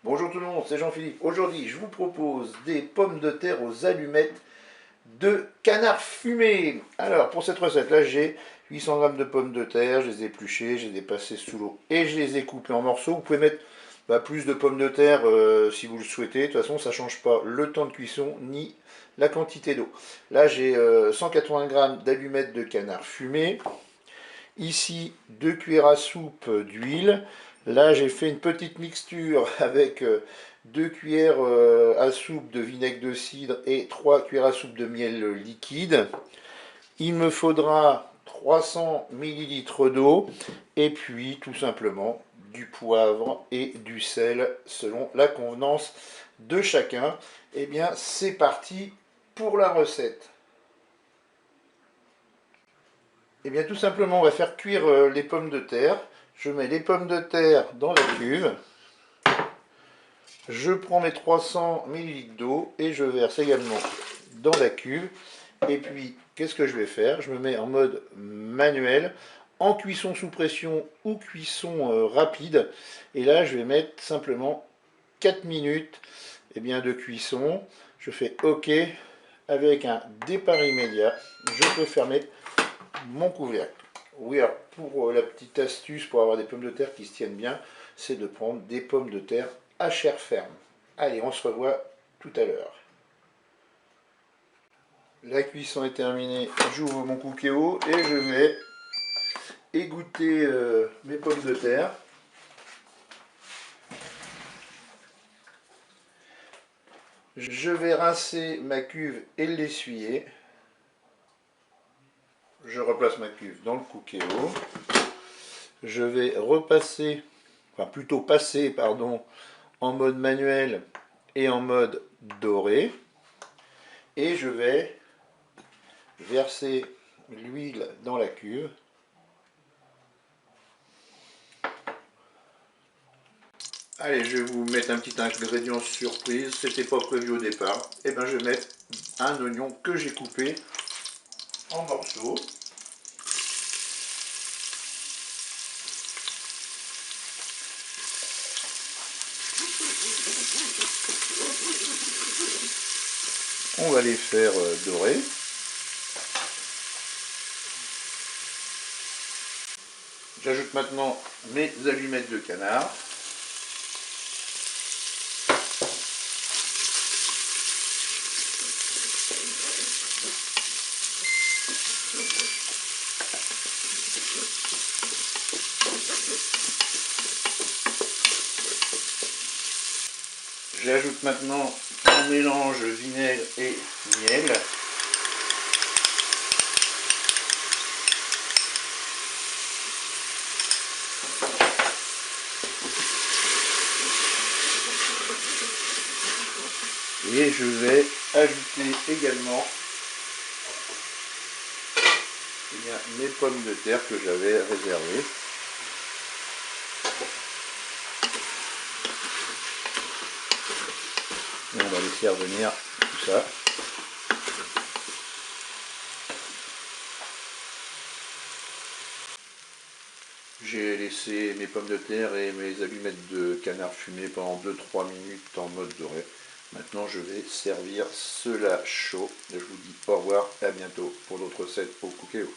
Bonjour tout le monde, c'est Jean-Philippe. Aujourd'hui, je vous propose des pommes de terre aux allumettes de canard fumé. Alors, pour cette recette-là, j'ai 800 g de pommes de terre, je les ai épluchées, je les ai passées sous l'eau et je les ai coupées en morceaux. Vous pouvez mettre plus de pommes de terre si vous le souhaitez. De toute façon, ça ne change pas le temps de cuisson ni la quantité d'eau. Là, j'ai 180 g d'allumettes de canard fumé. Ici, 2 cuillères à soupe d'huile. Là, j'ai fait une petite mixture avec 2 cuillères à soupe de vinaigre de cidre et 3 cuillères à soupe de miel liquide. Il me faudra 300 ml d'eau et puis tout simplement du poivre et du sel selon la convenance de chacun. Et bien, c'est parti pour la recette. Et bien tout simplement on va faire cuire les pommes de terre. Je mets les pommes de terre dans la cuve. Je prends mes 300 ml d'eau et je verse également dans la cuve. Et puis qu'est-ce que je vais faire? Je me mets en mode manuel, en cuisson sous pression ou cuisson rapide. Et là je vais mettre simplement 4 minutes de cuisson. Je fais OK avec un départ immédiat. Je peux fermer mon couvercle. Oui, alors pour la petite astuce pour avoir des pommes de terre qui se tiennent bien, c'est de prendre des pommes de terre à chair ferme. Allez, on se revoit tout à l'heure. La cuisson est terminée, j'ouvre mon cookéo et je vais égoutter mes pommes de terre. Je vais rincer ma cuve et l'essuyer. Je replace ma cuve dans le cookéo. Je vais repasser, plutôt passer, pardon, en mode manuel et en mode doré. Et je vais verser l'huile dans la cuve. Allez, je vais vous mettre un petit ingrédient surprise, c'était pas prévu au départ. Et bien je vais mettre un oignon que j'ai coupé en morceaux. On va les faire dorer. J'ajoute maintenant mes allumettes de canard. J'ajoute maintenant mon mélange vinaigre et miel. Et je vais ajouter également mes pommes de terre que j'avais réservées. Et on va laisser revenir tout ça. J'ai laissé mes pommes de terre et mes allumettes de canard fumé pendant 2-3 minutes en mode doré. Maintenant je vais servir cela chaud. Je vous dis au revoir et à bientôt pour d'autres recettes au cookéo.